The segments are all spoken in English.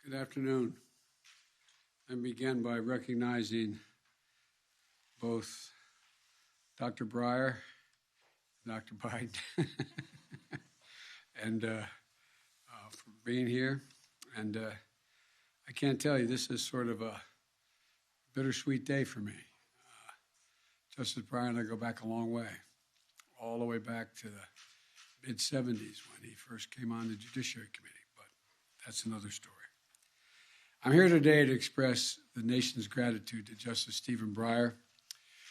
Good afternoon. I begin by recognizing both Dr. Breyer, Dr. Biden, and for being here. And I can't tell you, this is sort of a bittersweet day for me. Justice Breyer and I go back a long way, all the way back to the mid-'70s when he first came on the Judiciary Committee, but that's another story. I'm here today to express the nation's gratitude to Justice Stephen Breyer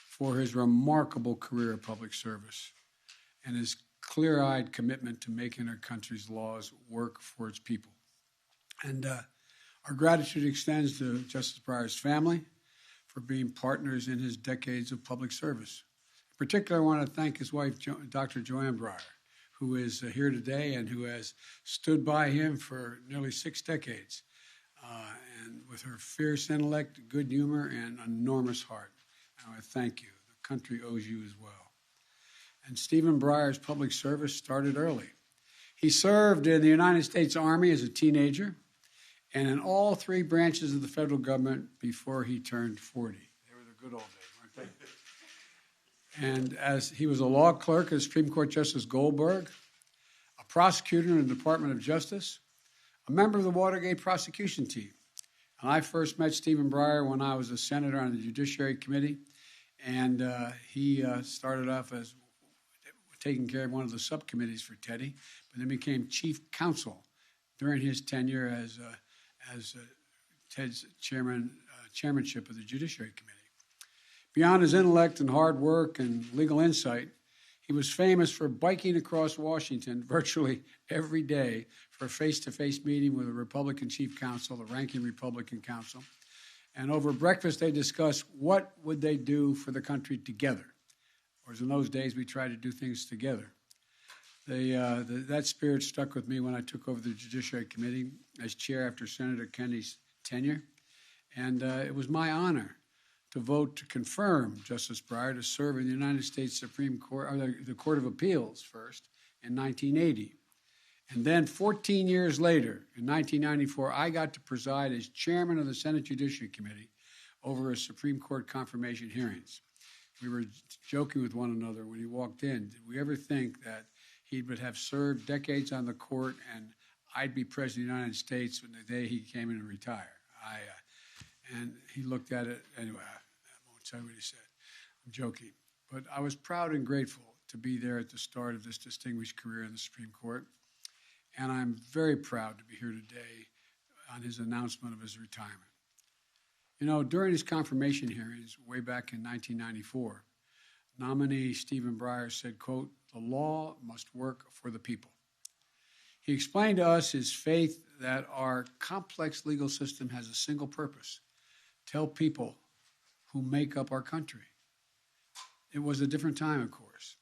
for his remarkable career of public service and his clear-eyed commitment to making our country's laws work for its people. And our gratitude extends to Justice Breyer's family for being partners in his decades of public service. In particular, I want to thank his wife, Dr. Joanne Breyer, who is here today and who has stood by him for nearly 6 decades. And with her fierce intellect, good humor, and enormous heart. I want to thank you. The country owes you as well. And Stephen Breyer's public service started early. He served in the United States Army as a teenager and in all 3 branches of the federal government before he turned 40. They were the good old days, weren't they? And as he was a law clerk at Supreme Court Justice Goldberg, a prosecutor in the Department of Justice, a member of the Watergate prosecution team. And I first met Stephen Breyer when I was a senator on the Judiciary Committee, and he started off as taking care of one of the subcommittees for Teddy, but then became chief counsel during his tenure as Ted's chairmanship of the Judiciary Committee. Beyond his intellect and hard work and legal insight, he was famous for biking across Washington virtually every day for a face-to-face meeting with a Republican chief counsel, the ranking Republican counsel. And over breakfast, they discussed what would they do for the country together. Whereas in those days, we tried to do things together. That spirit stuck with me when I took over the Judiciary Committee as chair after Senator Kennedy's tenure. And it was my honor to vote to confirm Justice Breyer to serve in the United States Supreme Court, or the Court of Appeals first, in 1980. And then 14 years later, in 1994, I got to preside as chairman of the Senate Judiciary Committee over his Supreme Court confirmation hearings. We were joking with one another when he walked in. Did we ever think that he would have served decades on the court and I'd be president of the United States when the day he came in to retire? And he looked at it, anyway, I won't tell you what he said. I'm joking. But I was proud and grateful to be there at the start of this distinguished career in the Supreme Court. And I'm very proud to be here today on his announcement of his retirement. You know, during his confirmation hearings way back in 1994, nominee Stephen Breyer said, quote, "The law must work for the people." He explained to us his faith that our complex legal system has a single purpose: tell people who make up our country. It was a different time, of course,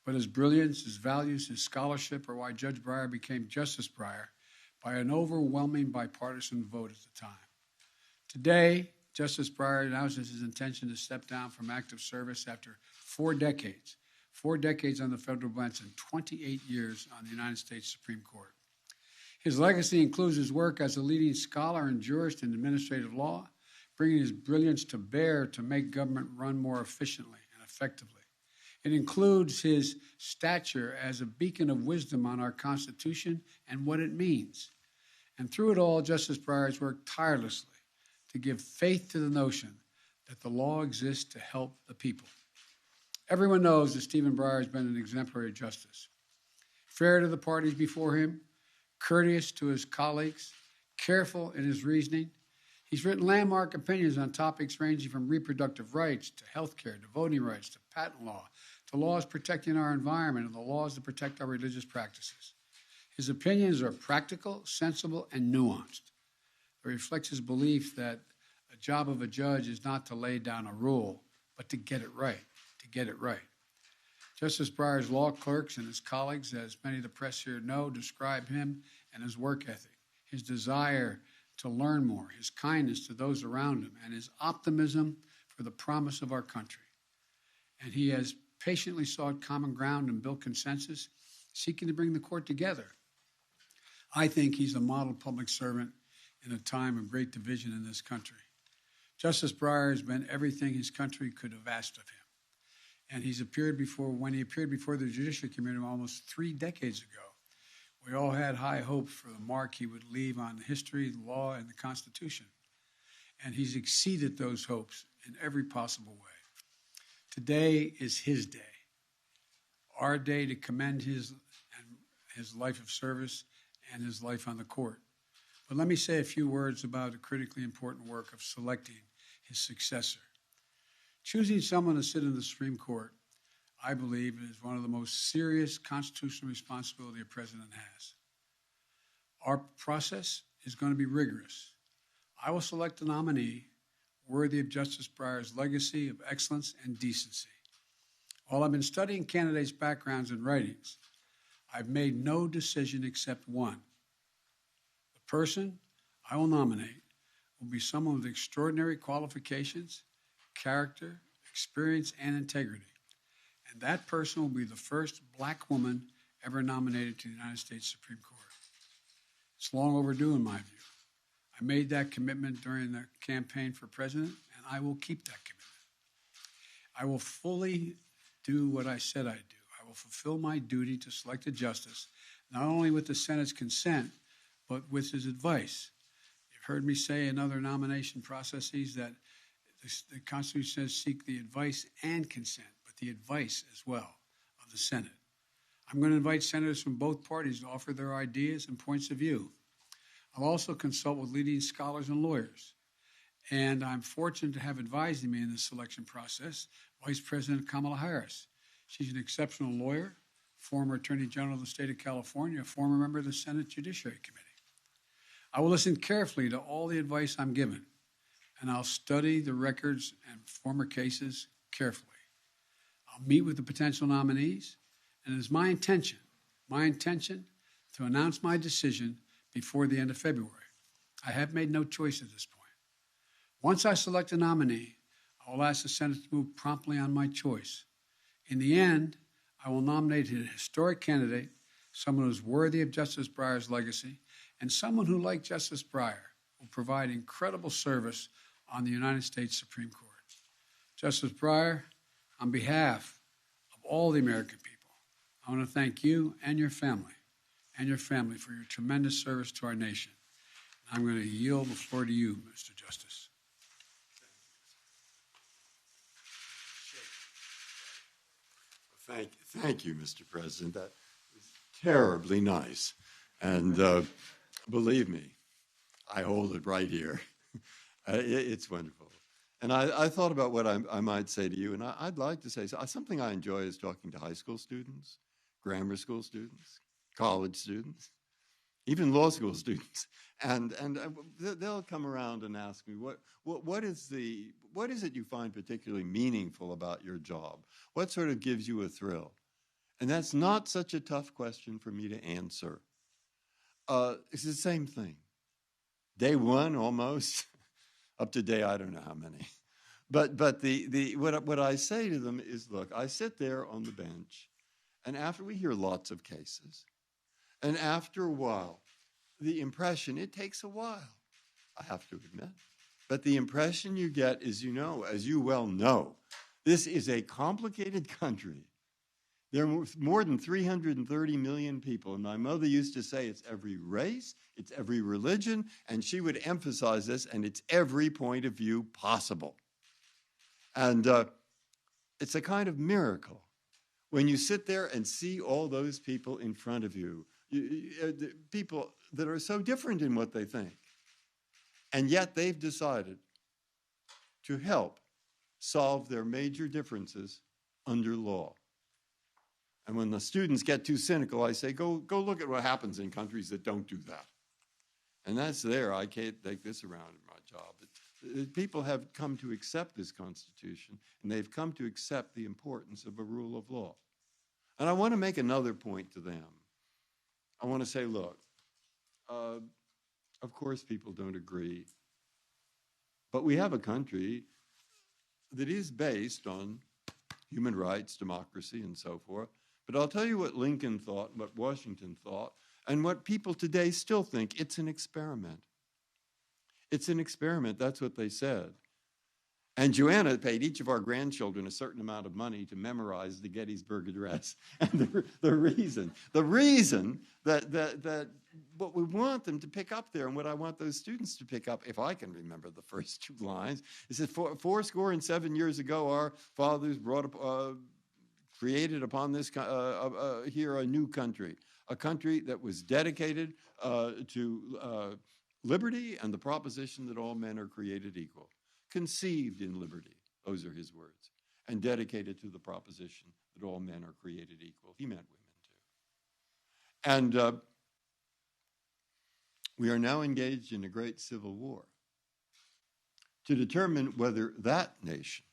but his brilliance, his values, his scholarship are why Judge Breyer became Justice Breyer by an overwhelming bipartisan vote at the time. Today, Justice Breyer announces his intention to step down from active service after 4 decades on the federal bench and 28 years on the United States Supreme Court. His legacy includes his work as a leading scholar and jurist in administrative law, bringing his brilliance to bear to make government run more efficiently and effectively. It includes his stature as a beacon of wisdom on our Constitution and what it means. And through it all, Justice Breyer has worked tirelessly to give faith to the notion that the law exists to help the people. Everyone knows that Stephen Breyer has been an exemplary justice, fair to the parties before him, courteous to his colleagues, careful in his reasoning. He's written landmark opinions on topics ranging from reproductive rights to health care, to voting rights, to patent law, to laws protecting our environment and the laws that protect our religious practices. His opinions are practical, sensible, and nuanced. It reflects his belief that the job of a judge is not to lay down a rule, but to get it right. Justice Breyer's law clerks and his colleagues, as many of the press here know, describe him and his work ethic, his desire to learn more, his kindness to those around him, and his optimism for the promise of our country. And he has patiently sought common ground and built consensus, seeking to bring the court together. I think he's a model public servant in a time of great division in this country. Justice Breyer has been everything his country could have asked of him. And when he appeared before the Judiciary Committee almost 3 decades ago, we all had high hopes for the mark he would leave on history, the law, and the Constitution. And he's exceeded those hopes in every possible way. Today is his day, our day to commend his life of service and his life on the court. But let me say a few words about the critically important work of selecting his successor. Choosing someone to sit in the Supreme Court, I believe, is one of the most serious constitutional responsibilities a president has. Our process is going to be rigorous. I will select a nominee worthy of Justice Breyer's legacy of excellence and decency. While I've been studying candidates' backgrounds and writings, I've made no decision except one. The person I will nominate will be someone with extraordinary qualifications, character, experience, and integrity. And that person will be the first Black woman ever nominated to the United States Supreme Court. It's long overdue in my view. I made that commitment during the campaign for president, and I will keep that commitment. I will fully do what I said I'd do. I will fulfill my duty to select a justice, not only with the Senate's consent, but with his advice. You've heard me say in other nomination processes that the Constitution says seek the advice and consent, but the advice as well of the Senate. I'm going to invite senators from both parties to offer their ideas and points of view. I'll also consult with leading scholars and lawyers. And I'm fortunate to have advising me in this selection process Vice President Kamala Harris. She's an exceptional lawyer, former Attorney General of the state of California, a former member of the Senate Judiciary Committee. I will listen carefully to all the advice I'm given, and I'll study the records and former cases carefully. I'll meet with the potential nominees, and it is my intention to announce my decision before the end of February. I have made no choice at this point. Once I select a nominee, I will ask the Senate to move promptly on my choice. In the end, I will nominate a historic candidate, someone who is worthy of Justice Breyer's legacy, and someone who, like Justice Breyer, will provide incredible service on the United States Supreme Court. Justice Breyer, on behalf of all the American people, I want to thank you and your family for your tremendous service to our nation. I'm going to yield the floor to you, Mr. Justice. Thank you, Mr. President. That was terribly nice. And believe me, I hold it right here. It's wonderful. And I thought about what I might say to you, and I'd like to say something I enjoy is talking to high school students, grammar school students, college students, even law school students. And they'll come around and ask me, what is it you find particularly meaningful about your job? What sort of gives you a thrill? And that's not such a tough question for me to answer. It's the same thing. Day one, almost, up to day I don't know how many. But what I say to them is, look, I sit there on the bench, and after we hear lots of cases, and after a while, the impression, it takes a while, I have to admit, but the impression you get is, as you well know, this is a complicated country. There are more than 330 million people, and my mother used to say it's every race, it's every religion, and she would emphasize this, and it's every point of view possible. And it's a kind of miracle when you sit there and see all those people in front of you, people that are so different in what they think, and yet they've decided to help solve their major differences under law. And when the students get too cynical, I say, go look at what happens in countries that don't do that. And that's there. I can't take this around in my job. People have come to accept this Constitution, and they've come to accept the importance of a rule of law. And I want to make another point to them. I want to say, look, of course people don't agree, but we have a country that is based on human rights, democracy, and so forth. But I'll tell you what Lincoln thought, what Washington thought, and what people today still think. It's an experiment. It's an experiment. That's what they said. And Joanna paid each of our grandchildren a certain amount of money to memorize the Gettysburg Address. And the reason that what we want them to pick up there and what I want those students to pick up, if I can remember the first two lines, is that 7 years ago, our fathers created upon this here a new country, a country that was dedicated to liberty and the proposition that all men are created equal. Conceived in liberty, those are his words, and dedicated to the proposition that all men are created equal. He meant women too. And we are now engaged in a great civil war to determine whether that nation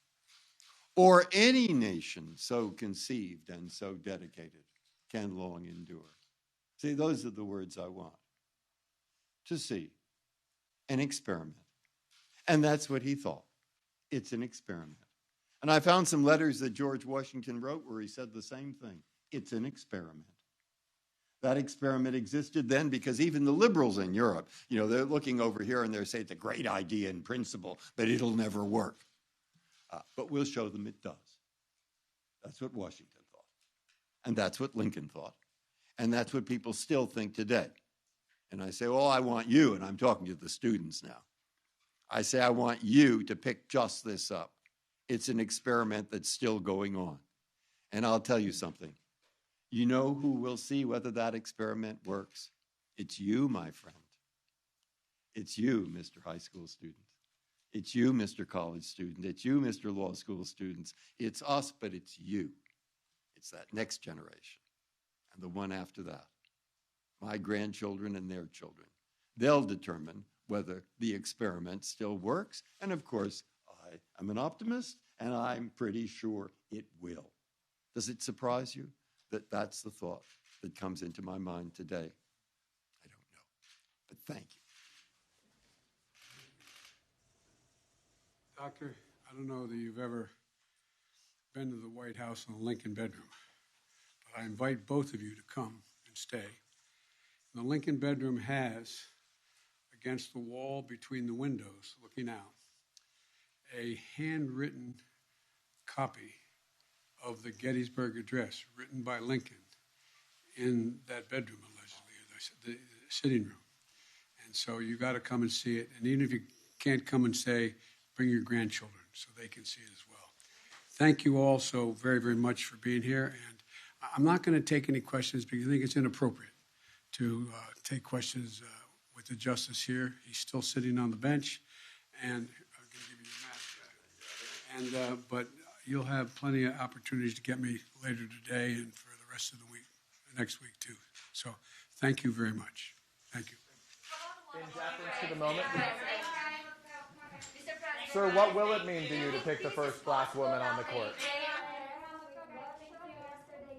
or any nation so conceived and so dedicated can long endure. See, those are the words I want. To see an experiment. And that's what he thought. It's an experiment. And I found some letters that George Washington wrote where he said the same thing. It's an experiment. That experiment existed then because even the liberals in Europe, they're looking over here and they're saying it's a great idea in principle, but it'll never work. But we'll show them it does. That's what Washington thought. And that's what Lincoln thought. And that's what people still think today. And I say, I want you, and I'm talking to the students now. I say, I want you to pick just this up. It's an experiment that's still going on. And I'll tell you something. You know who will see whether that experiment works? It's you, my friend. It's you, Mr. High School student. It's you, Mr. College student. It's you, Mr. Law School students. It's us, but it's you. It's that next generation and the one after that. My grandchildren and their children. They'll determine whether the experiment still works. And of course, I am an optimist, and I'm pretty sure it will. Does it surprise you that that's the thought that comes into my mind today? I don't know, but thank you. Doctor, I don't know that you've ever been to the White House in the Lincoln bedroom, but I invite both of you to come and stay. The Lincoln bedroom has, against the wall between the windows looking out, a handwritten copy of the Gettysburg Address written by Lincoln in that bedroom, allegedly, the sitting room. And so you got to come and see it. And even if you can't come and stay, bring your grandchildren so they can see it as well. Thank you all so very, very much for being here. And I'm not going to take any questions because I think it's inappropriate to take questions with the justice here. He's still sitting on the bench, and I'm going to give you your mask back. But you'll have plenty of opportunities to get me later today and for the rest of the week, next week too. So thank you very much. Thank you. In deference to the moment, sir, what will it mean to you to pick the first black woman on the court?